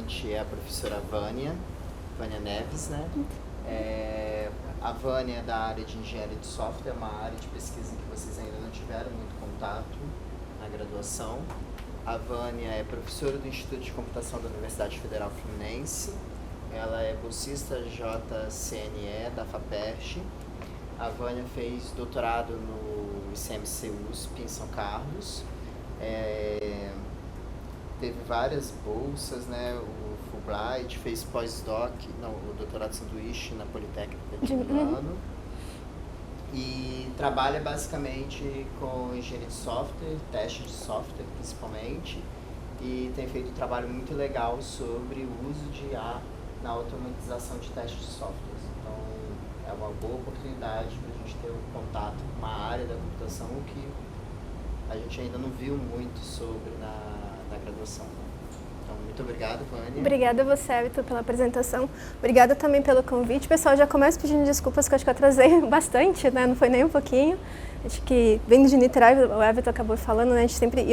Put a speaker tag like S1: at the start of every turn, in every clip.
S1: presente é a professora Vânia Neves, né? A Vânia é da área de engenharia de software, uma área de pesquisa que vocês ainda não tiveram muito contato na graduação. A Vânia é professora do Instituto de Computação da Universidade Federal Fluminense. Ela é bolsista JCNE da FAPERJ. A Vânia fez doutorado no ICMC USP, em São Carlos. Teve várias bolsas, né? O Fulbright, fez pós-doc, o doutorado sanduíche na Politécnica de Milano. E trabalha basicamente com engenharia de software, teste de software principalmente. E tem feito um trabalho muito legal sobre o uso de IA na automatização de testes de softwares. Então, é uma boa oportunidade para a gente ter um contato com uma área da computação que a gente ainda não viu muito sobre na graduação. Então, muito obrigado, Vânia.
S2: Obrigada a você, Everton, pela apresentação. Obrigada também pelo convite. Pessoal, já começo pedindo desculpas, que eu acho que eu atrasei bastante, né? Não foi nem um pouquinho. Acho que, vindo de Niterói, o Everton acabou falando, né? A gente sempre...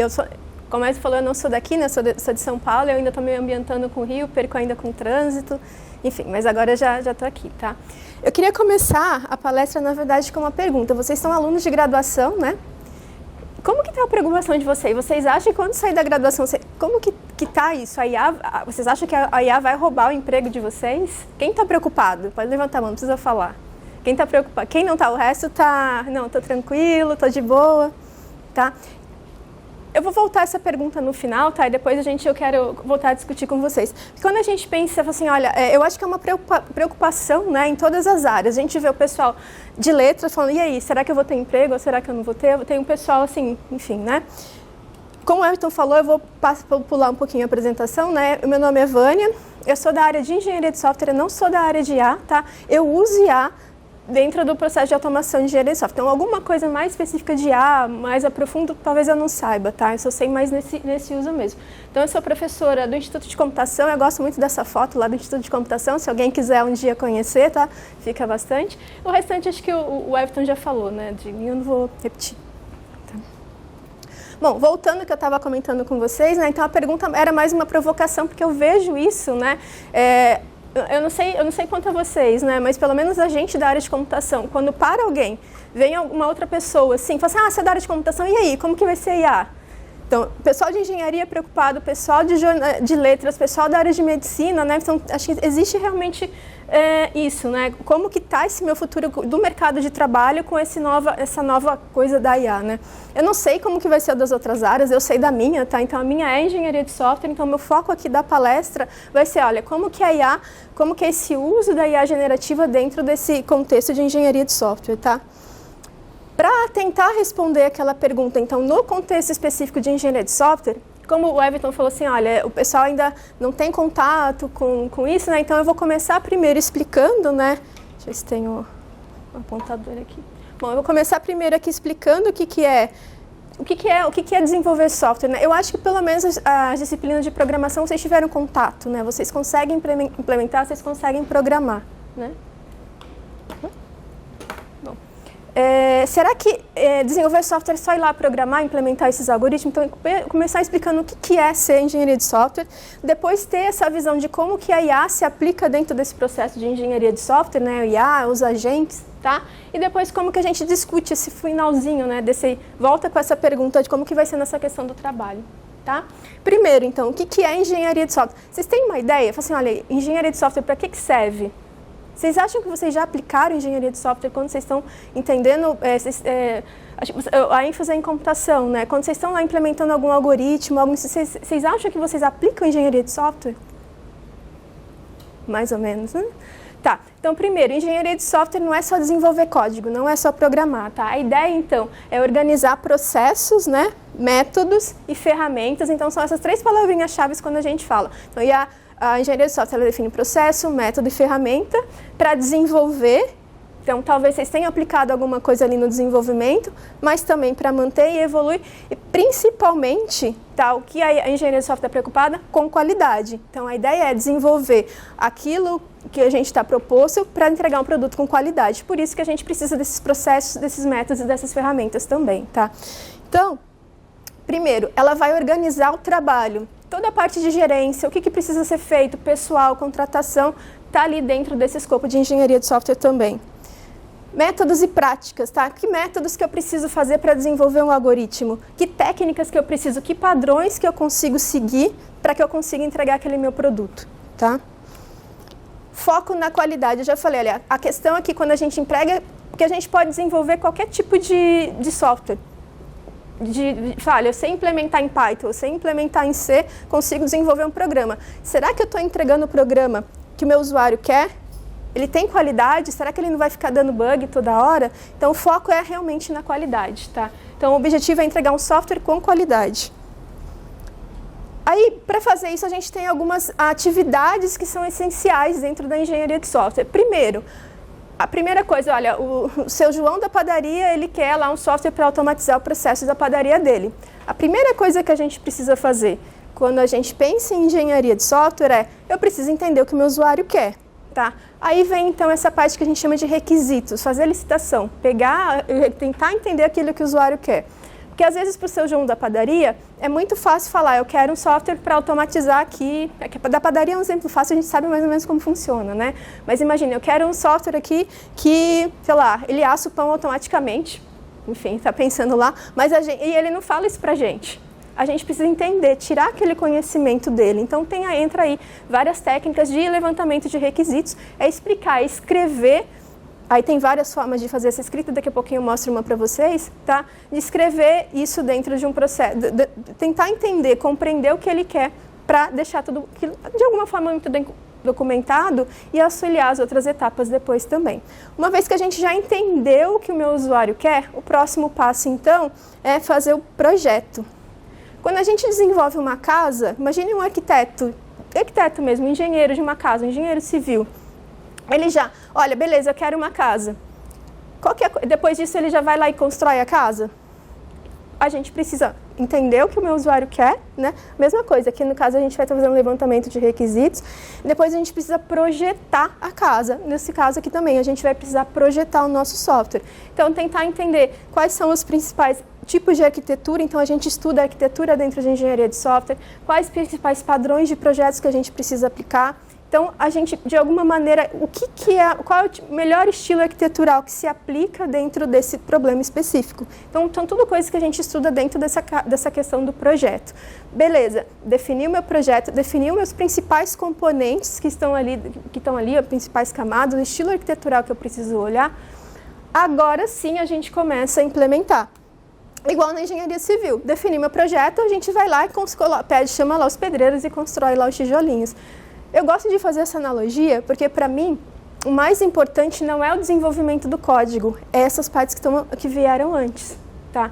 S2: Como o Everton falou, eu não sou daqui, né? Sou de São Paulo, eu ainda estou me ambientando com o Rio, perco ainda com o trânsito. Enfim, mas agora eu já estou aqui, tá? Eu queria começar a palestra, na verdade, com uma pergunta. Vocês são alunos de graduação, né? Como que está a preocupação de vocês? Vocês acham que quando sair da graduação, como que está isso? Vocês acham que a IA vai roubar o emprego de vocês? Quem está preocupado? Pode levantar a mão, não precisa falar. Quem está preocupado? Quem não está? O resto está... Não, estou tranquilo, estou de boa, tá? Eu vou voltar essa pergunta no final, tá? E depois eu quero voltar a discutir com vocês. Porque quando a gente pensa assim, olha, eu acho que é uma preocupação, né, em todas as áreas. A gente vê o pessoal de letras falando, e aí, será que eu vou ter emprego ou será que eu não vou ter? Tem um pessoal assim, enfim, né? Como o Everton falou, eu vou pular um pouquinho a apresentação, né? O meu nome é Vânia, eu sou da área de engenharia de software, eu não sou da área de IA, tá? Eu uso IA dentro do processo de automação de engenharia de software. Então, alguma coisa mais específica de IA, mais a profundo, talvez eu não saiba, tá? Eu só sei mais nesse uso mesmo. Então, eu sou professora do Instituto de Computação, eu gosto muito dessa foto lá do Instituto de Computação, se alguém quiser um dia conhecer, tá? Fica bastante. O restante, acho que o Everton já falou, né? Eu não vou repetir. Tá. Bom, voltando ao que eu estava comentando com vocês, né? Então, a pergunta era mais uma provocação, porque eu vejo isso, né? Eu não sei quanto a vocês, né? Mas pelo menos a gente da área de computação, quando para alguém, vem uma outra pessoa assim, fala assim, você é da área de computação, e aí, como que vai ser IA? Então, pessoal de engenharia preocupado, pessoal de letras, pessoal da área de medicina, né? Então, acho que existe realmente isso, né? Como que está esse meu futuro do mercado de trabalho com essa nova coisa da IA, né? Eu não sei como que vai ser das outras áreas, eu sei da minha, tá? Então, a minha é engenharia de software, então, meu foco aqui da palestra vai ser, olha, como que a IA, como que é esse uso da IA generativa dentro desse contexto de engenharia de software, tá? Para tentar responder aquela pergunta, então, no contexto específico de engenharia de software, como o Everton falou assim, olha, o pessoal ainda não tem contato com isso, né? Então, eu vou começar primeiro explicando, né? Deixa eu ver se tenho um apontador aqui. Bom, eu vou começar primeiro aqui explicando o que é desenvolver software, né? Eu acho que pelo menos as disciplinas de programação vocês tiveram contato, né? Vocês conseguem implementar, vocês conseguem programar, né? Bom, será que desenvolver software é só ir lá programar, implementar esses algoritmos? Então, começar explicando o que é ser engenharia de software, depois ter essa visão de como que a IA se aplica dentro desse processo de engenharia de software, né? O IA, os agentes, tá? E depois como que a gente discute esse finalzinho, né? Volta com essa pergunta de como que vai ser nessa questão do trabalho, tá? Primeiro, então, o que é engenharia de software? Vocês têm uma ideia? Fala assim, olha, engenharia de software, para que serve? Vocês acham que vocês já aplicaram engenharia de software quando vocês estão entendendo a ênfase em computação, né? Quando vocês estão lá implementando algum algoritmo, vocês acham que vocês aplicam engenharia de software? Mais ou menos, né? Tá, então primeiro, engenharia de software não é só desenvolver código, não é só programar, tá? A ideia, então, é organizar processos, né? Métodos e ferramentas, então são essas três palavrinhas-chave quando a gente fala. Então, a engenharia de software ela define processo, método e ferramenta para desenvolver. Então, talvez vocês tenham aplicado alguma coisa ali no desenvolvimento, mas também para manter e evoluir. E, principalmente, tá, o que a engenharia de software está preocupada? Com qualidade. Então, a ideia é desenvolver aquilo que a gente está proposto para entregar um produto com qualidade. Por isso que a gente precisa desses processos, desses métodos e dessas ferramentas também, tá? Então, primeiro, ela vai organizar o trabalho. toda a parte de gerência, o que precisa ser feito, pessoal, contratação, está ali dentro desse escopo de engenharia de software também. Métodos e práticas, tá? Que métodos que eu preciso fazer para desenvolver um algoritmo? Que técnicas que eu preciso? Que padrões que eu consigo seguir para que eu consiga entregar aquele meu produto, tá? Foco na qualidade, eu já falei, olha, a questão aqui quando a gente emprega, porque a gente pode desenvolver qualquer tipo de software. Olha, eu sei implementar em Python, eu sei implementar em C, consigo desenvolver um programa. Será que eu estou entregando o programa que o meu usuário quer? Ele tem qualidade? Será que ele não vai ficar dando bug toda hora? Então, o foco é realmente na qualidade, tá? Então, o objetivo é entregar um software com qualidade. Aí, para fazer isso, a gente tem algumas atividades que são essenciais dentro da engenharia de software. Primeiro, a primeira coisa, olha, o seu João da padaria, ele quer lá um software para automatizar o processo da padaria dele. A primeira coisa que a gente precisa fazer quando a gente pensa em engenharia de software é, eu preciso entender o que o meu usuário quer. Tá? Aí vem então essa parte que a gente chama de requisitos, fazer a licitação, tentar entender aquilo que o usuário quer. Porque às vezes para o seu João da padaria é muito fácil falar, eu quero um software para automatizar aqui, da padaria é um exemplo fácil, a gente sabe mais ou menos como funciona, né? Mas imagina, eu quero um software aqui que, sei lá, ele assa o pão automaticamente, enfim, está pensando lá, mas e ele não fala isso para a gente. A gente precisa entender, tirar aquele conhecimento dele. Então, entra aí várias técnicas de levantamento de requisitos, é explicar, é escrever. Aí tem várias formas de fazer essa escrita, daqui a pouquinho eu mostro uma para vocês, tá? De escrever isso dentro de um processo, tentar entender, compreender o que ele quer, para deixar tudo de alguma forma muito bem documentado e auxiliar as outras etapas depois também. Uma vez que a gente já entendeu o que o meu usuário quer, o próximo passo, então, é fazer o projeto. Quando a gente desenvolve uma casa, imagine um arquiteto mesmo, engenheiro de uma casa, um engenheiro civil. Ele já, olha, beleza, eu quero uma casa. Depois disso ele já vai lá e constrói a casa? A gente precisa entender o que o meu usuário quer, né? Mesma coisa, aqui no caso a gente vai estar fazendo um levantamento de requisitos. Depois a gente precisa projetar a casa. Nesse caso aqui também, a gente vai precisar projetar o nosso software. Então, tentar entender quais são os principais tipos de arquitetura. Então, a gente estuda a arquitetura dentro de engenharia de software, quais os principais padrões de projetos que a gente precisa aplicar. Então, a gente, de alguma maneira, qual é o melhor estilo arquitetural que se aplica dentro desse problema específico. Então, são tudo coisas que a gente estuda dentro dessa questão do projeto. Beleza, defini o meu projeto, defini os meus principais componentes que estão ali, as principais camadas, o estilo arquitetural que eu preciso olhar. Agora sim, a gente começa a implementar. Igual na engenharia civil, defini meu projeto, a gente vai lá e chama lá os pedreiros e constrói lá os tijolinhos. Eu gosto de fazer essa analogia porque, para mim, o mais importante não é o desenvolvimento do código, é essas partes que vieram antes, tá?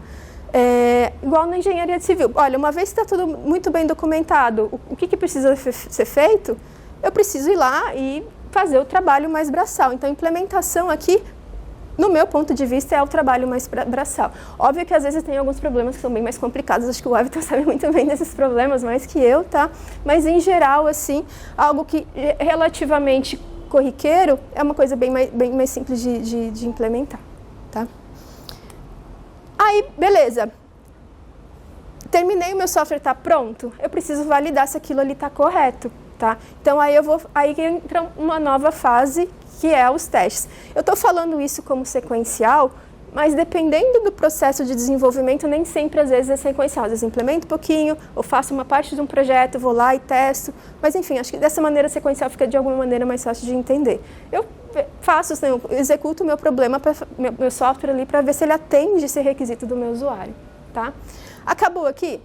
S2: Igual na engenharia civil. Olha, uma vez que está tudo muito bem documentado, o que precisa ser feito, eu preciso ir lá e fazer o trabalho mais braçal. Então, a implementação aqui, no meu ponto de vista, é o trabalho mais braçal. Óbvio que às vezes tem alguns problemas que são bem mais complicados, acho que o Everton sabe muito bem desses problemas, mais que eu, tá? Mas em geral, assim, algo que relativamente corriqueiro é uma coisa bem mais simples de implementar, tá? Aí, beleza. Terminei, o meu software está pronto, eu preciso validar se aquilo ali está correto, tá? Então, aí entra uma nova fase, que é os testes. Eu estou falando isso como sequencial, mas dependendo do processo de desenvolvimento, nem sempre às vezes é sequencial. Às vezes implemento um pouquinho, ou faço uma parte de um projeto, vou lá e testo. Mas enfim, acho que dessa maneira sequencial fica de alguma maneira mais fácil de entender. Eu faço, assim, eu executo o meu problema, meu software ali, para ver se ele atende esse requisito do meu usuário. Tá? Acabou aqui?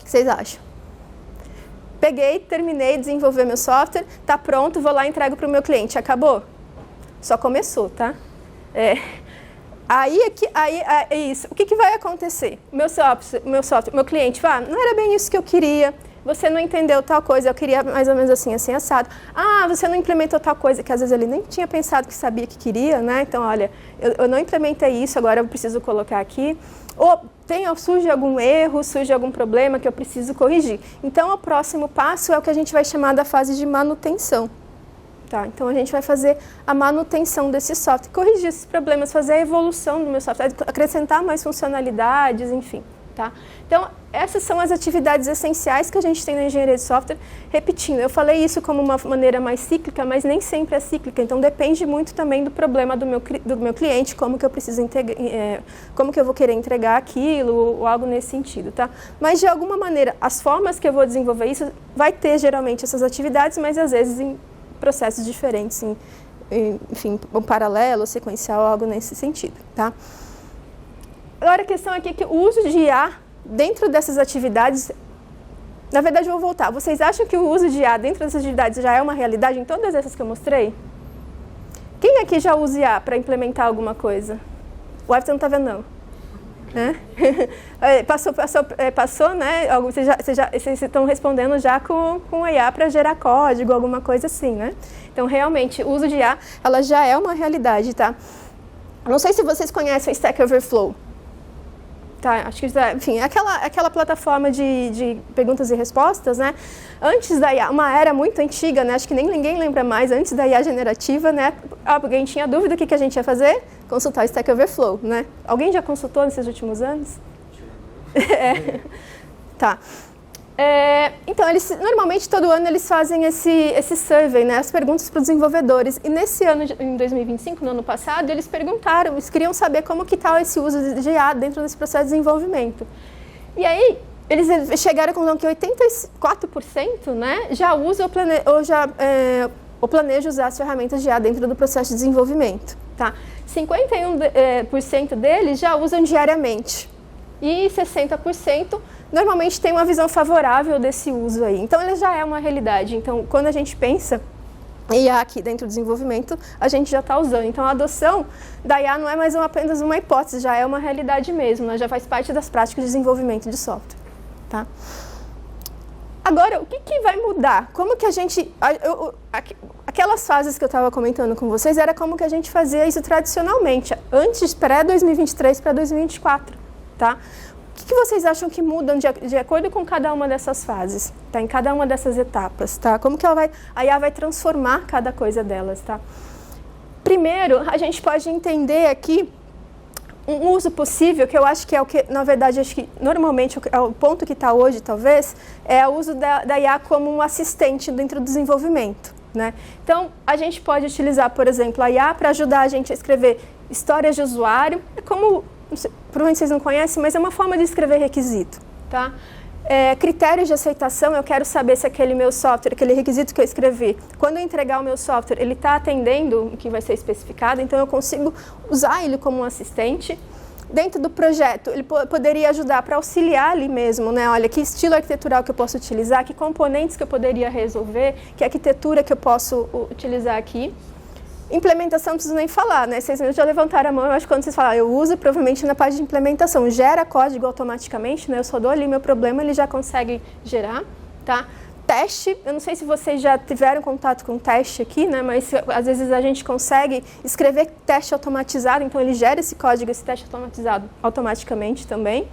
S2: O que vocês acham? Peguei, terminei de desenvolver meu software, está pronto, vou lá e entrego para o meu cliente. Acabou? Só começou, tá? Aí é isso. O que vai acontecer? Meu cliente vai, não era bem isso que eu queria, você não entendeu tal coisa, eu queria mais ou menos assim, assim, assado. Ah, você não implementou tal coisa, que às vezes ele nem tinha pensado que sabia que queria, né? Então, olha, eu não implementei isso, agora eu preciso colocar aqui. Ou surge algum erro, surge algum problema que eu preciso corrigir. Então, o próximo passo é o que a gente vai chamar da fase de manutenção. Tá? Então, a gente vai fazer a manutenção desse software, corrigir esses problemas, fazer a evolução do meu software, acrescentar mais funcionalidades, enfim. tá? Então, essas são as atividades essenciais que a gente tem na engenharia de software. Repetindo, eu falei isso como uma maneira mais cíclica, mas nem sempre é cíclica. Então, depende muito também do problema do meu cliente, como que eu preciso como que eu vou querer entregar aquilo, ou algo nesse sentido, tá? Mas, de alguma maneira, as formas que eu vou desenvolver isso, vai ter geralmente essas atividades, mas às vezes em processos diferentes, enfim, um paralelo, sequencial, algo nesse sentido, tá? Agora, a questão aqui é que o uso de IA dentro dessas atividades, na verdade, eu vou voltar. Vocês acham que o uso de IA dentro dessas atividades já é uma realidade em todas essas que eu mostrei? Quem aqui já usa IA para implementar alguma coisa? O Everton não está vendo, não. Passou, né? Vocês estão respondendo já com a IA para gerar código, alguma coisa assim, né? Então, realmente, o uso de IA, ela já é uma realidade, tá? Não sei se vocês conhecem o Stack Overflow. Tá, acho que, enfim, aquela plataforma de perguntas e respostas, né? Antes da IA, uma era muito antiga, né? Acho que nem ninguém lembra mais, antes da IA generativa, né? Alguém tinha dúvida do que a gente ia fazer? Consultar o Stack Overflow, né? Alguém já consultou nesses últimos anos? Tá. Então, normalmente, todo ano, eles fazem esse survey, né? As perguntas para os desenvolvedores. E nesse ano, em 2025, no ano passado, eles queriam saber como que está esse uso de IA dentro desse processo de desenvolvimento. E aí, eles chegaram à conclusão que 84%, né, já usa ou planeja usar as ferramentas de IA dentro do processo de desenvolvimento, tá? 51% deles já usam diariamente. E 60% normalmente tem uma visão favorável desse uso aí. Então, ele já é uma realidade. Então, quando a gente pensa em IA aqui dentro do desenvolvimento, a gente já está usando. Então, a adoção da IA não é mais apenas uma hipótese, já é uma realidade mesmo, né? Já faz parte das práticas de desenvolvimento de software, tá? Agora, o que vai mudar? Como que a gente... Aquelas fases que eu estava comentando com vocês, era como que a gente fazia isso tradicionalmente, antes, pré-2023 para 2024, tá? O que vocês acham que mudam de acordo com cada uma dessas fases, tá? Em cada uma dessas etapas, tá? Como que a IA vai transformar cada coisa delas, tá? Primeiro, a gente pode entender aqui um uso possível, que eu acho que é o que, na verdade, acho que normalmente é o ponto que está hoje, talvez, é o uso da IA como um assistente dentro do desenvolvimento, né? Então, a gente pode utilizar, por exemplo, a IA para ajudar a gente a escrever histórias de usuário, como... provavelmente vocês não conhecem, mas é uma forma de escrever requisito, tá? Critérios de aceitação, eu quero saber se aquele meu software, aquele requisito que eu escrevi, quando eu entregar o meu software, ele está atendendo o que vai ser especificado, então eu consigo usar ele como um assistente. Dentro do projeto, ele poderia ajudar para auxiliar ali mesmo, né? Olha, que estilo arquitetural que eu posso utilizar, que componentes que eu poderia resolver, que arquitetura que eu posso utilizar aqui. Implementação, não preciso nem falar, né? Vocês já levantaram a mão, eu acho que quando vocês falam, eu uso provavelmente na parte de implementação, gera código automaticamente, né? Eu só dou ali meu problema, ele já consegue gerar, tá? Teste, eu não sei se vocês já tiveram contato com teste aqui, né? Mas às vezes a gente consegue escrever teste automatizado, então ele gera esse código, esse teste automatizado automaticamente também.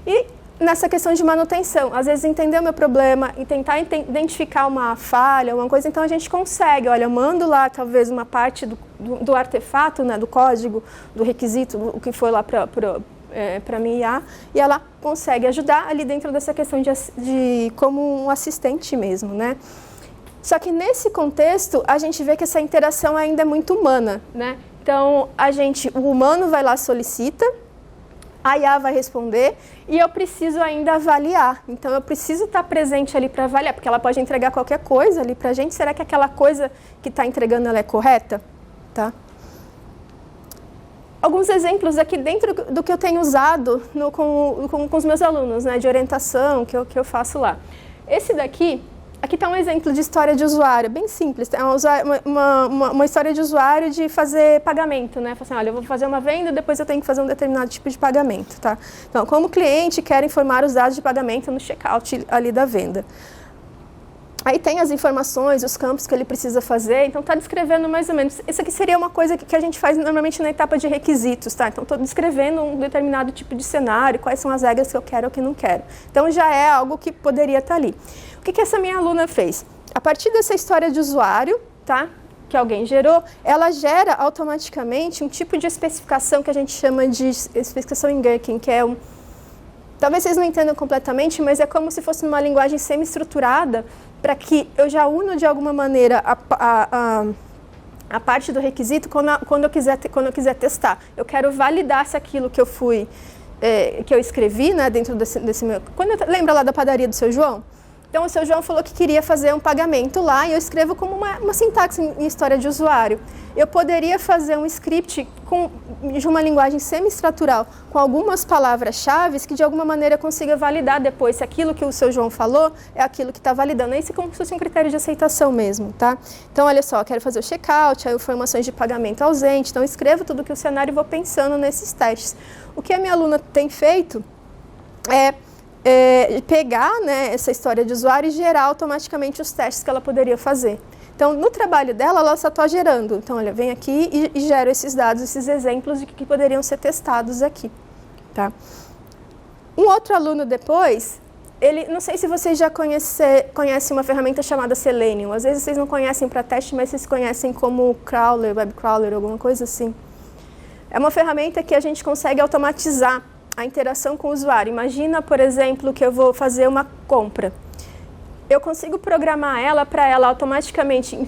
S2: E nessa questão de manutenção, às vezes entender o meu problema e tentar identificar uma falha, uma coisa, então a gente consegue, olha, eu mando lá talvez uma parte do artefato, né, do código, do requisito, o que foi lá para minha IA, e ela consegue ajudar ali dentro dessa questão de como um assistente mesmo, né? Só que nesse contexto, a gente vê que essa interação ainda é muito humana, né? Então, o humano vai lá, solicita, a IA vai responder e eu preciso ainda avaliar. Então, eu preciso estar presente ali para avaliar, porque ela pode entregar qualquer coisa ali para a gente. Será que aquela coisa que está entregando ela é correta? Tá? Alguns exemplos aqui dentro do que eu tenho usado com os meus alunos, né, de orientação que eu faço lá. Esse daqui... Aqui está um exemplo de história de usuário, bem simples. É uma história de usuário de fazer pagamento, né? Assim, olha, eu vou fazer uma venda, depois eu tenho que fazer um determinado tipo de pagamento, tá? Então, como o cliente quer informar os dados de pagamento no checkout ali da venda. Aí tem as informações, os campos que ele precisa fazer, então está descrevendo mais ou menos. Isso aqui seria uma coisa que a gente faz normalmente na etapa de requisitos, tá? Então estou descrevendo um determinado tipo de cenário, quais são as regras que eu quero ou que não quero. Então já é algo que poderia estar ali. O que essa minha aluna fez? A partir dessa história de usuário, tá? Que alguém gerou, ela gera automaticamente um tipo de especificação que a gente chama de especificação em Gherkin, que é Talvez vocês não entendam completamente, mas é como se fosse uma linguagem semi-estruturada para que eu já uno de alguma maneira a parte do requisito quando eu quiser testar. Eu quero validar se aquilo que eu que eu escrevi, né, dentro desse meu... Lembra lá da padaria do seu João? Então, o seu João falou que queria fazer um pagamento lá e eu escrevo como uma sintaxe em história de usuário. Eu poderia fazer um script de uma linguagem semi-estrutural com algumas palavras-chave que, de alguma maneira, consiga validar depois se aquilo que o seu João falou é aquilo que está validando. Isso é como se fosse um critério de aceitação mesmo, tá? Então, olha só, eu quero fazer o checkout, aí informações de pagamento ausente. Então, eu escrevo tudo que o cenário e vou pensando nesses testes. O que a minha aluna tem feito é pegar, né, essa história de usuário e gerar automaticamente os testes que ela poderia fazer. Então, no trabalho dela, ela só está gerando. Então, olha, vem aqui e gera esses dados, esses exemplos de que poderiam ser testados aqui. Tá? Um outro aluno depois, não sei se vocês já conhecem uma ferramenta chamada Selenium. Às vezes vocês não conhecem para teste, mas vocês conhecem como crawler, web crawler, alguma coisa assim. É uma ferramenta que a gente consegue automatizar a interação com o usuário. Imagina, por exemplo, que eu vou fazer uma compra. Eu consigo programar ela para ela automaticamente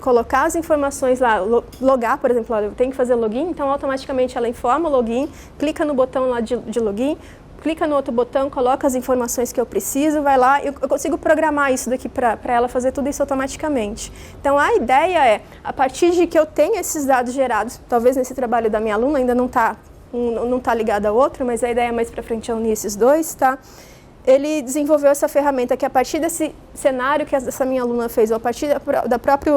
S2: colocar as informações lá, logar, por exemplo, eu tenho que fazer login, então automaticamente ela informa o login, clica no botão lá de login, clica no outro botão, coloca as informações que eu preciso, vai lá, eu consigo programar isso daqui para ela fazer tudo isso automaticamente. Então, a ideia é, a partir de que eu tenho esses dados gerados, talvez nesse trabalho da minha aluna ainda não está ligado ao outro, mas a ideia é mais para frente é unir esses dois, tá? Ele desenvolveu essa ferramenta que a partir desse cenário que essa minha aluna fez, ou a partir da própria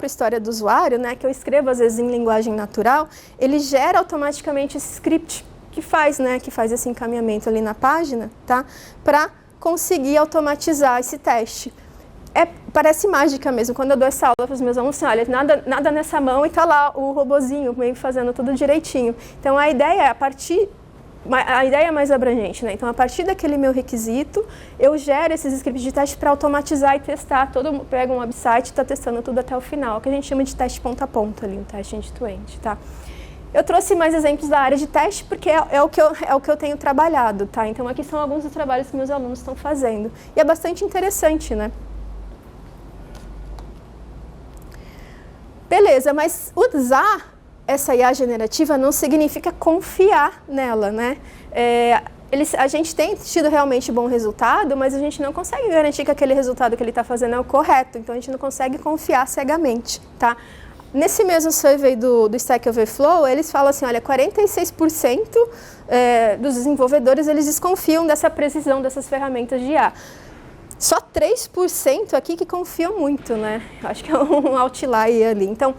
S2: história do usuário, né, que eu escrevo às vezes em linguagem natural, ele gera automaticamente esse script que faz esse encaminhamento ali na página, tá, para conseguir automatizar esse teste. Parece mágica mesmo, quando eu dou essa aula para os meus alunos, assim, olha, nada nessa mão e está lá o robozinho meio fazendo tudo direitinho. Então, a ideia é mais abrangente, né? Então, a partir daquele meu requisito, eu gero esses scripts de teste para automatizar e testar. Pega um website e está testando tudo até o final, que a gente chama de teste ponta a ponta ali, um teste end-to-end, tá? Eu trouxe mais exemplos da área de teste porque é o que eu tenho trabalhado, tá? Então, aqui são alguns dos trabalhos que meus alunos estão fazendo. E é bastante interessante, né? Beleza, mas usar essa IA generativa não significa confiar nela, né? A gente tem tido realmente bom resultado, mas a gente não consegue garantir que aquele resultado que ele está fazendo é o correto, então a gente não consegue confiar cegamente, tá? Nesse mesmo survey do Stack Overflow, eles falam assim, olha, 46% dos desenvolvedores, eles desconfiam dessa precisão dessas ferramentas de IA. Só 3% aqui que confiam muito, né? Acho que é um outlier ali. Então,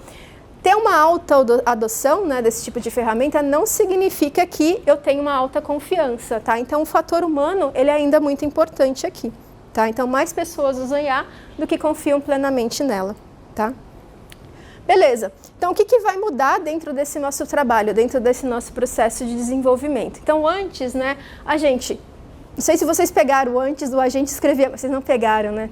S2: ter uma alta adoção, né, desse tipo de ferramenta não significa que eu tenho uma alta confiança, tá? Então, o fator humano, ele é ainda muito importante aqui, tá? Então, mais pessoas usam IA do que confiam plenamente nela, tá? Beleza. Então, o que vai mudar dentro desse nosso trabalho, dentro desse nosso processo de desenvolvimento? Então, antes, né, não sei se vocês pegaram antes do agente escrever, vocês não pegaram, né?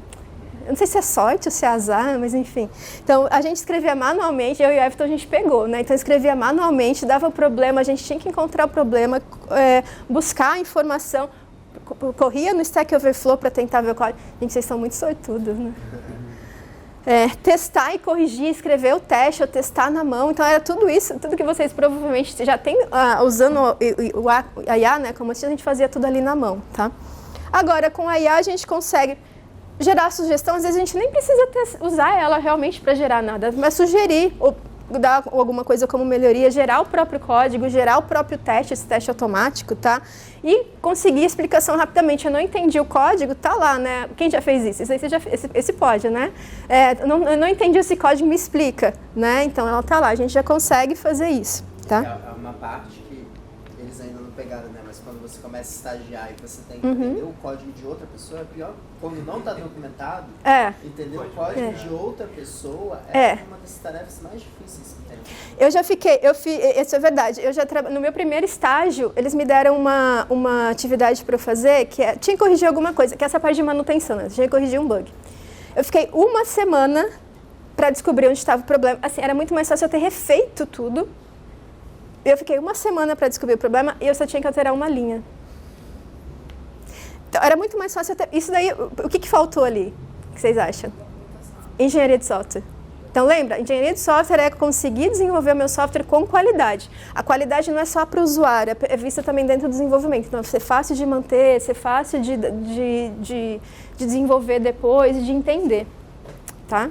S2: Eu não sei se é sorte ou se é azar, mas enfim. Então, a gente escrevia manualmente, eu e o Everton a gente pegou, né? Então, escrevia manualmente, dava problema, a gente tinha que encontrar o problema, buscar a informação, corria no Stack Overflow para tentar ver o código. Gente, vocês são muito sortudos, né? Testar e corrigir, escrever o teste, ou testar na mão. Então, era tudo isso, tudo que vocês provavelmente já têm usando a IA, né? Como assim, a gente fazia tudo ali na mão, tá? Agora, com a IA, a gente consegue gerar sugestão. Às vezes, a gente nem precisa usar ela realmente para gerar nada, mas sugerir, ou dar alguma coisa como melhoria, gerar o próprio código, gerar o próprio teste, esse teste automático, tá? E conseguir explicação rapidamente. Eu não entendi o código, tá lá, né? Quem já fez isso? Esse pode, né? Eu não entendi esse código, me explica, né? Então, ela tá lá, a gente já consegue fazer isso, tá?
S1: É uma parte que eles ainda não pegaram, né? Mas quando você começa a estagiar e você tem que entender o código de outra pessoa, é pior. Quando não está documentado, entender o código de outra pessoa é uma das tarefas mais difíceis que tem.
S2: Isso é verdade. No meu primeiro estágio, eles me deram uma atividade para eu fazer, tinha que corrigir alguma coisa, que é essa parte de manutenção, né? Tinha que corrigir um bug. Eu fiquei uma semana para descobrir onde estava o problema. Assim, era muito mais fácil eu ter refeito tudo Eu fiquei uma semana para descobrir o problema e eu só tinha que alterar uma linha. Então, era muito mais fácil. Isso daí, o que faltou ali? O que vocês acham? Engenharia de software. Então, lembra? Engenharia de software é conseguir desenvolver o meu software com qualidade. A qualidade não é só para o usuário, é vista também dentro do desenvolvimento. Então, ser fácil de manter, ser fácil de desenvolver depois e de entender. Tá?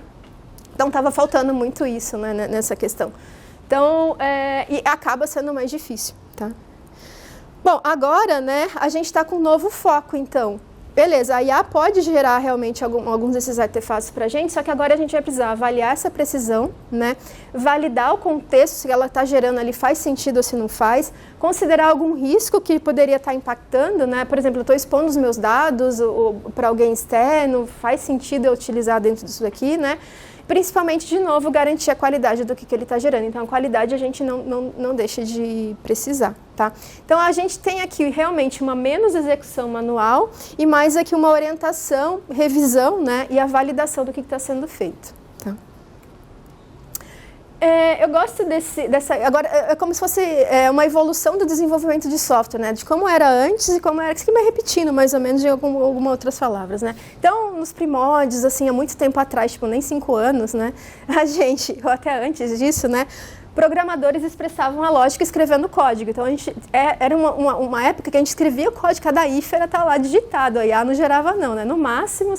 S2: Então, estava faltando muito isso, né, nessa questão. Então, e acaba sendo mais difícil. Tá? Bom, agora, né, a gente está com um novo foco, então. Beleza, a IA pode gerar realmente alguns desses artefatos para a gente, só que agora a gente vai precisar avaliar essa precisão, né? Validar o contexto, se ela está gerando ali faz sentido ou se não faz, considerar algum risco que poderia estar impactando, né? Por exemplo, eu estou expondo os meus dados para alguém externo, faz sentido eu utilizar dentro disso daqui, né? Principalmente, de novo, garantir a qualidade do que ele está gerando. Então, a qualidade a gente não deixa de precisar, tá? Então, a gente tem aqui realmente uma menos execução manual e mais aqui uma orientação, revisão, né? E a validação do que está sendo feito, tá? Eu gosto dessa... Agora, é como se fosse uma evolução do desenvolvimento de software, né? De como era antes e como era... Isso que vai repetindo, mais ou menos, de algumas outras palavras, né? Então, nos primórdios, assim, há muito tempo atrás, tipo, nem 5 anos, né? A gente, ou até antes disso, né? Programadores expressavam a lógica escrevendo código. Então, era uma época que a gente escrevia o código, cada if era estar lá digitado, a IA não gerava não, né? No máximo,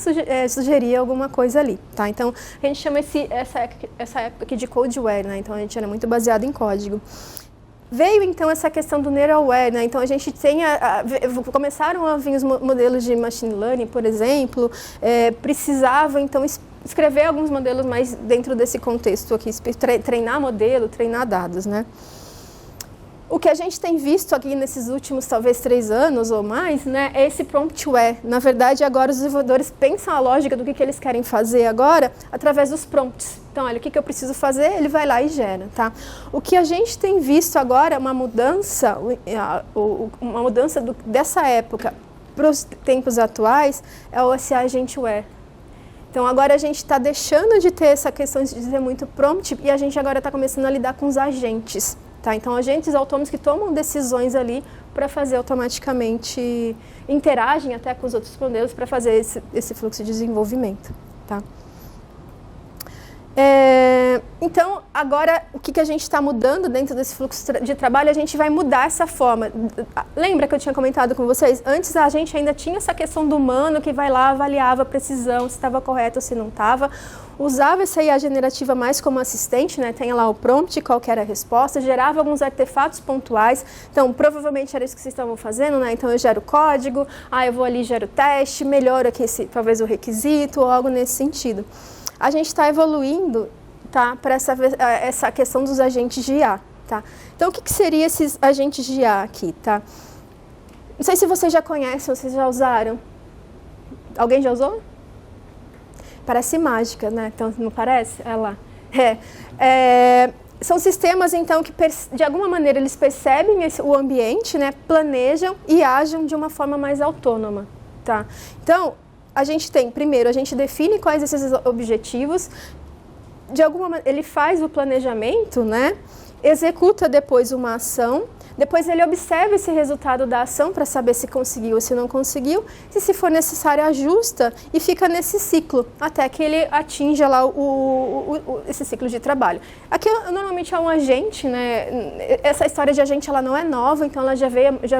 S2: sugeria alguma coisa ali, tá? Então, a gente chama essa época aqui de codeware, né? Então, a gente era muito baseado em código. Veio, então, essa questão do neuralware, né? Então, a gente tem começaram a vir os modelos de machine learning, por exemplo, precisavam, então, escrever alguns modelos mais dentro desse contexto aqui, treinar modelo, treinar dados, né? O que a gente tem visto aqui nesses últimos, talvez, 3 anos ou mais, né, é esse promptware. Na verdade, agora os desenvolvedores pensam a lógica do que eles querem fazer agora através dos prompts. Então, olha, o que eu preciso fazer, ele vai lá e gera, tá? O que a gente tem visto agora, uma mudança dessa época para os tempos atuais, é o agentware. Então, agora a gente está deixando de ter essa questão de ser muito prompt e a gente agora está começando a lidar com os agentes. Tá? Então, agentes autônomos que tomam decisões ali para fazer automaticamente, interagem até com os outros modelos para fazer esse fluxo de desenvolvimento. Tá? Então, agora, o que a gente está mudando dentro desse fluxo de trabalho? A gente vai mudar essa forma. Lembra que eu tinha comentado com vocês? Antes, a gente ainda tinha essa questão do humano que vai lá, avaliava a precisão, se estava correto ou se não estava. Usava essa IA generativa mais como assistente, né? Tem lá o prompt, qual que era a resposta, gerava alguns artefatos pontuais. Então, provavelmente era isso que vocês estavam fazendo, né? Então, eu gero código, eu vou ali e gero teste, melhoro aqui talvez o requisito ou algo nesse sentido. A gente está evoluindo, tá, para essa questão dos agentes de IA, tá? Então, o que seriam esses agentes de IA aqui, tá? Não sei se vocês já conhecem, vocês já usaram. Alguém já usou? Parece mágica, né? Então, não parece? Olha lá. São sistemas, então, que de alguma maneira eles percebem o ambiente, né? Planejam e agem de uma forma mais autônoma, tá? Então, a gente tem, primeiro, a gente define quais esses objetivos, de alguma maneira, ele faz o planejamento, né? Executa depois uma ação, depois ele observa esse resultado da ação para saber se conseguiu ou se não conseguiu, e se for necessário ajusta e fica nesse ciclo, até que ele atinja lá esse ciclo de trabalho. Aqui normalmente é um agente, né? Essa história de agente ela não é nova, então ela já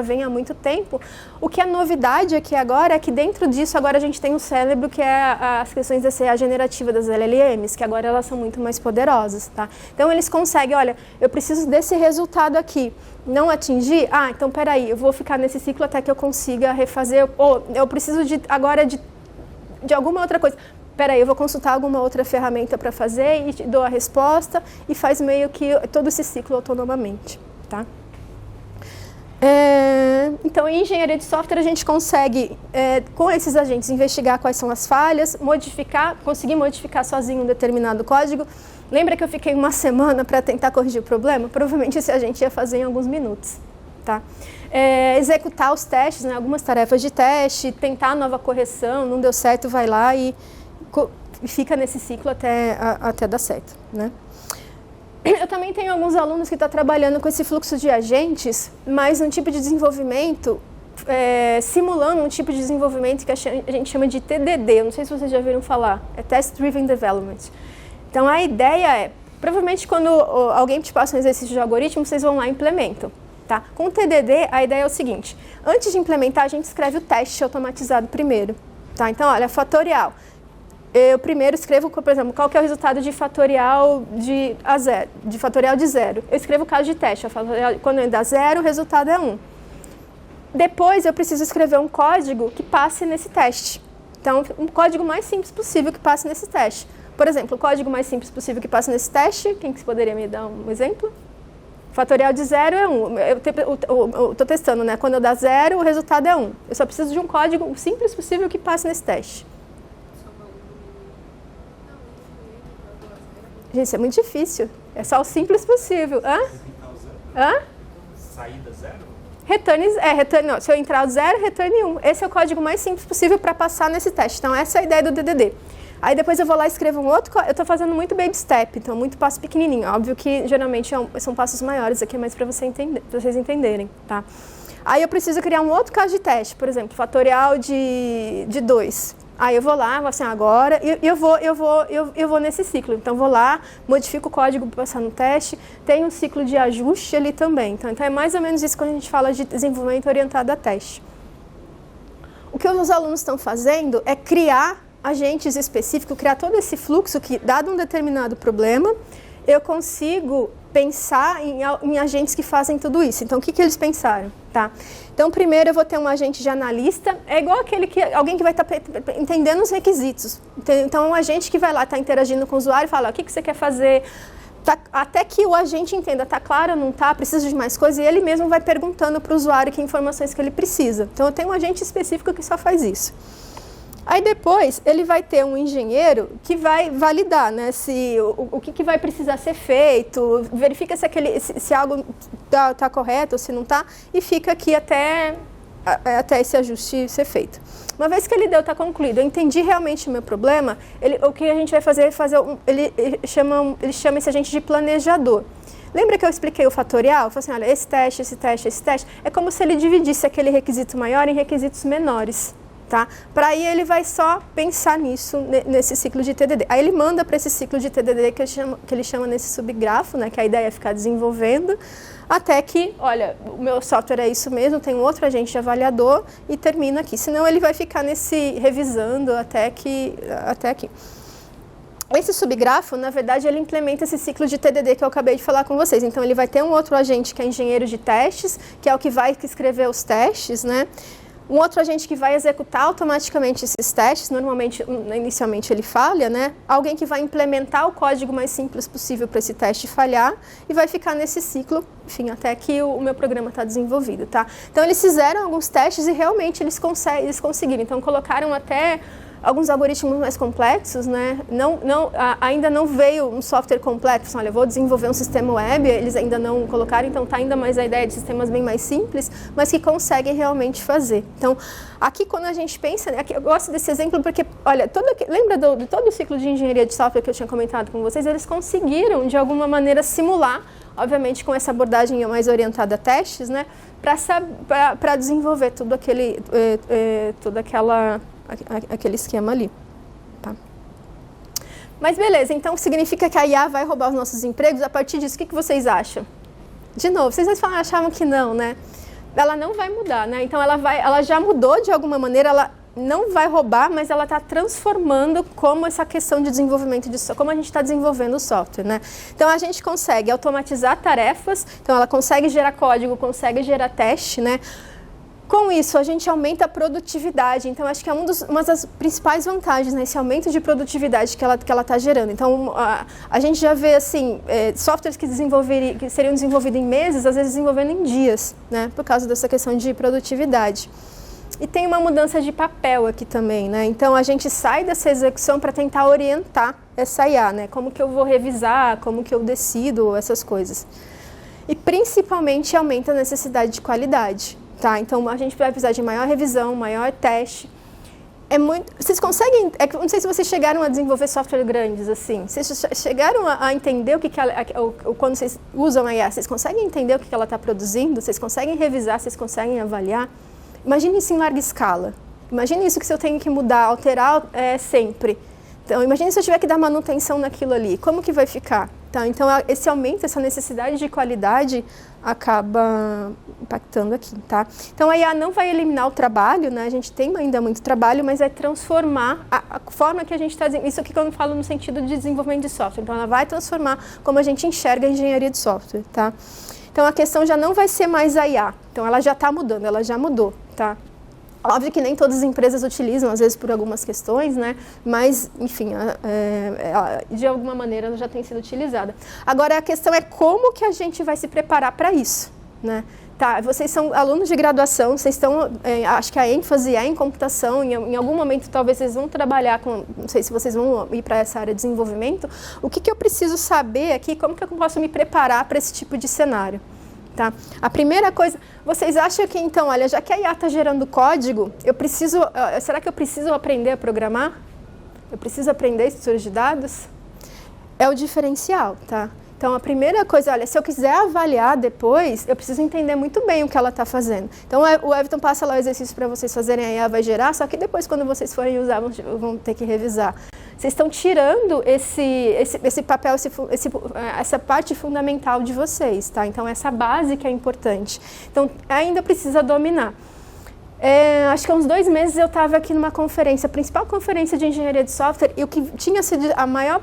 S2: vem há muito tempo. O que é novidade aqui agora é que dentro disso agora a gente tem o cérebro, que é as questões da CA generativa das LLMs, que agora elas são muito mais poderosas, tá? Então eles conseguem, olha, eu preciso desse resultado aqui. Não atingir? Então peraí, eu vou ficar nesse ciclo até que eu consiga refazer, ou eu preciso agora de alguma outra coisa. Peraí, eu vou consultar alguma outra ferramenta para fazer e dou a resposta e faz meio que todo esse ciclo autonomamente, tá? Então, em engenharia de software, a gente consegue, com esses agentes, investigar quais são as falhas, conseguir modificar sozinho um determinado código. Lembra que eu fiquei uma semana para tentar corrigir o problema? Provavelmente esse agente ia fazer em alguns minutos, tá? Executar os testes, né? Algumas tarefas de teste, tentar nova correção, não deu certo, vai lá e fica nesse ciclo até dar certo, né? Eu também tenho alguns alunos que estão trabalhando com esse fluxo de agentes, mas um tipo de desenvolvimento, simulando um tipo de desenvolvimento que a gente chama de TDD. Eu não sei se vocês já ouviram falar, é Test Driven Development. Então a ideia é, provavelmente quando alguém te passa um exercício de algoritmo, vocês vão lá e implementam. Tá? Com o TDD, a ideia é o seguinte, antes de implementar, a gente escreve o teste automatizado primeiro. Tá? Então, olha, fatorial. Eu primeiro escrevo, por exemplo, qual que é o resultado de fatorial de fatorial de 0. Eu escrevo o caso de teste, quando dá 0, o resultado é 1. Depois eu preciso escrever um código que passe nesse teste. Então, um código mais simples possível que passe nesse teste. Por exemplo, o código mais simples possível que passe nesse teste, quem que poderia me dar um exemplo? Fatorial de 0 é 1. Eu estou testando, né? Quando eu dar 0, o resultado é 1. Eu só preciso de um código o simples possível que passe nesse teste. Gente, isso é muito difícil. É só o simples possível. Hã?
S3: Saída 0?
S2: Return, não. Se eu entrar o 0, return 1. Esse é o código mais simples possível para passar nesse teste. Então, essa é a ideia do DDD. Aí depois eu vou lá e escrevo um outro código. Eu estou fazendo muito baby step, então muito passo pequenininho. Óbvio que geralmente são passos maiores aqui, mas para vocês entenderem, tá? Aí eu preciso criar um outro caso de teste, por exemplo, fatorial de 2. Aí eu vou lá, vou assim, agora, e eu vou nesse ciclo. Então, vou lá, modifico o código para passar no teste, tem um ciclo de ajuste ali também. Então, é mais ou menos isso quando a gente fala de desenvolvimento orientado a teste. O que os alunos estão fazendo é criar agentes específicos, criar todo esse fluxo que, dado um determinado problema, eu consigo pensar em agentes que fazem tudo isso. Então, o que eles pensaram? Tá? Então, primeiro eu vou ter um agente de analista, é igual alguém que vai estar entendendo os requisitos. Então, um agente que vai lá, está interagindo com o usuário e fala, o que você quer fazer? Até que o agente entenda, está claro, não está, precisa de mais coisa, e ele mesmo vai perguntando para o usuário que informações que ele precisa. Então, eu tenho um agente específico que só faz isso. Aí depois ele vai ter um engenheiro que vai validar, né, o que vai precisar ser feito, verifica se algo está correto ou se não está, e fica aqui até esse ajuste ser feito. Uma vez que ele está concluído, eu entendi realmente o meu problema, o que a gente vai fazer ele chama esse agente de planejador. Lembra que eu expliquei o fatorial? Eu falei assim, olha, esse teste, é como se ele dividisse aquele requisito maior em requisitos menores. Tá? Para aí ele vai só pensar nisso, nesse ciclo de TDD. Aí ele manda para esse ciclo de TDD que ele chama nesse subgrafo, né, que a ideia é ficar desenvolvendo, até que, olha, o meu software é isso mesmo, tem um outro agente avaliador e termina aqui. Senão ele vai ficar revisando até aqui. Esse subgrafo, na verdade, ele implementa esse ciclo de TDD que eu acabei de falar com vocês. Então ele vai ter um outro agente que é engenheiro de testes, que é o que vai escrever os testes, né? Um outro agente que vai executar automaticamente esses testes, inicialmente ele falha, né? Alguém que vai implementar o código mais simples possível para esse teste falhar e vai ficar nesse ciclo, enfim, até que o meu programa está desenvolvido, tá? Então, eles fizeram alguns testes e realmente eles conseguiram. Então, colocaram até alguns algoritmos mais complexos, né? Ainda não veio um software completo. Olha, eu vou desenvolver um sistema web, eles ainda não colocaram, então está ainda mais a ideia de sistemas bem mais simples, mas que conseguem realmente fazer. Então, aqui quando a gente pensa, né, aqui eu gosto desse exemplo porque, olha, lembra de todo o ciclo de engenharia de software que eu tinha comentado com vocês? Eles conseguiram, de alguma maneira, simular, obviamente com essa abordagem mais orientada a testes, né, para desenvolver aquele esquema ali, tá? Mas beleza, então significa que a IA vai roubar os nossos empregos? A partir disso, o que vocês acham? De novo, vocês achavam que não, né? Ela não vai mudar, né? Então ela já mudou de alguma maneira, ela não vai roubar, mas ela está transformando como essa questão de desenvolvimento como a gente está desenvolvendo o software, né? Então a gente consegue automatizar tarefas, então ela consegue gerar código, consegue gerar teste, né? Com isso, a gente aumenta a produtividade. Então, acho que é uma das principais vantagens, né? Esse aumento de produtividade que ela está gerando. Então, a gente já vê, assim, softwares que seriam desenvolvidos em meses, às vezes desenvolvendo em dias, né? Por causa dessa questão de produtividade. E tem uma mudança de papel aqui também, né? Então, a gente sai dessa execução para tentar orientar essa IA, né? Como que eu vou revisar, como que eu decido, essas coisas. E, principalmente, aumenta a necessidade de qualidade. Tá, então a gente vai precisar de maior revisão, maior teste. Vocês conseguem... não sei se vocês chegaram a desenvolver software grandes, assim. Vocês chegaram a entender o que quando vocês usam a IA, vocês conseguem entender o que ela está produzindo? Vocês conseguem revisar? Vocês conseguem avaliar? Imagine isso em larga escala. Imagine isso que se eu tenho que mudar, alterar sempre. Então, imagine se eu tiver que dar manutenção naquilo ali. Como que vai ficar? Tá? Então, esse aumento, essa necessidade de qualidade acaba impactando aqui, tá? Então, a IA não vai eliminar o trabalho, né? A gente tem ainda muito trabalho, mas vai transformar a forma que a gente está... Isso aqui que eu falo no sentido de desenvolvimento de software. Então, ela vai transformar como a gente enxerga a engenharia de software, tá? Então, a questão já não vai ser mais a IA. Então, ela já está mudando, ela já mudou, tá? Óbvio que nem todas as empresas utilizam, às vezes por algumas questões, né? Mas, enfim, de alguma maneira ela já tem sido utilizada. Agora, a questão é como que a gente vai se preparar para isso, né? Tá, vocês são alunos de graduação, vocês estão, acho que a ênfase é em computação, em algum momento talvez vocês vão trabalhar com, não sei se vocês vão ir para essa área de desenvolvimento. O que eu preciso saber aqui, como que eu posso me preparar para esse tipo de cenário? Tá? A primeira coisa, vocês acham que então, olha, já que a IA está gerando código, será que eu preciso aprender a programar? Eu preciso aprender estruturas de dados? É o diferencial, tá? Então, a primeira coisa, olha, se eu quiser avaliar depois, eu preciso entender muito bem o que ela está fazendo. Então, o Everton passa lá o exercício para vocês fazerem, a IA vai gerar, só que depois, quando vocês forem usar, vão ter que revisar. Vocês estão tirando esse papel, essa parte fundamental de vocês, tá? Então, essa base que é importante. Então, ainda precisa dominar. Acho que há uns 2 meses eu estava aqui numa conferência, a principal conferência de engenharia de software, e o que tinha sido a maior...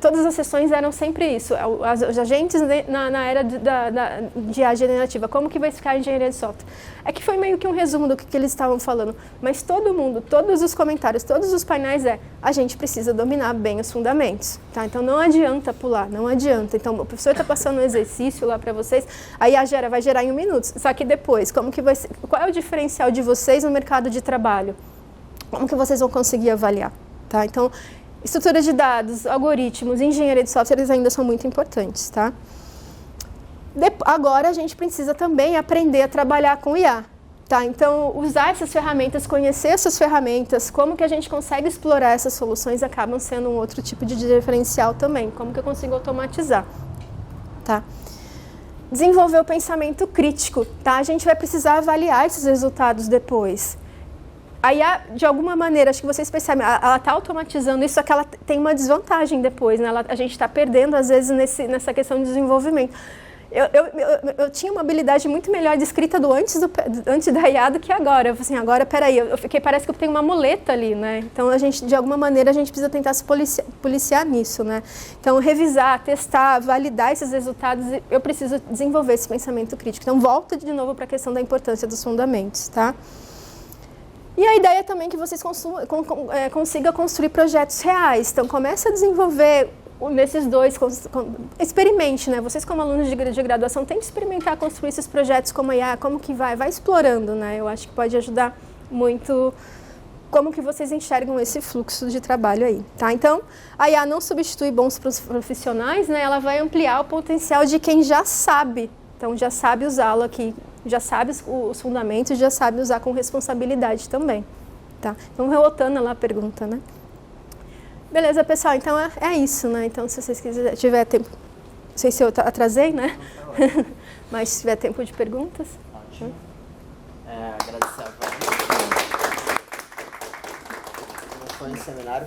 S2: todas as sessões eram sempre isso, os agentes na era de IA generativa, como que vai ficar a engenharia de software. É que foi meio que um resumo do que eles estavam falando, mas todo mundo, todos os comentários, todos os painéis a gente precisa dominar bem os fundamentos, tá? Então não adianta pular, não adianta. Então o professor está passando um exercício lá para vocês, aí vai gerar em 1 minuto, só que depois, como que vai ser, qual é o diferencial de vocês no mercado de trabalho? Como que vocês vão conseguir avaliar, tá? Então, estrutura de dados, algoritmos, engenharia de software, eles ainda são muito importantes, tá? Agora a gente precisa também aprender a trabalhar com IA, tá? Então, usar essas ferramentas, conhecer essas ferramentas, como que a gente consegue explorar essas soluções acabam sendo um outro tipo de diferencial também, como que eu consigo automatizar, tá? Desenvolver o pensamento crítico, tá? A gente vai precisar avaliar esses resultados depois. A IA, de alguma maneira, acho que vocês percebem, ela está automatizando isso, só que ela tem uma desvantagem depois, né? A gente está perdendo, às vezes, nessa questão de desenvolvimento. Eu tinha uma habilidade muito melhor de escrita antes da IA do que agora. Eu falei assim, agora, peraí, parece que eu tenho uma muleta ali, né? Então, de alguma maneira, a gente precisa tentar se policiar nisso, né? Então, revisar, testar, validar esses resultados, eu preciso desenvolver esse pensamento crítico. Então, volta de novo para a questão da importância dos fundamentos, tá? E a ideia também é que vocês consigam construir projetos reais. Então, comece a desenvolver nesses dois, experimente, né? Vocês como alunos de graduação têm que experimentar construir esses projetos como a IA, como que vai explorando, né? Eu acho que pode ajudar muito como que vocês enxergam esse fluxo de trabalho aí, tá? Então, a IA não substitui bons profissionais, né? Ela vai ampliar o potencial de quem já sabe. Então, já sabe usá-lo aqui, já sabe os fundamentos, já sabe usar com responsabilidade também, tá? Então, voltando lá a pergunta, né? Beleza, pessoal, então é isso, né? Então, se vocês tiver tempo, não sei se eu atrasei, né? Mas se tiver tempo de perguntas.
S1: Ótimo. Agradecer a Vânia. Foi um seminário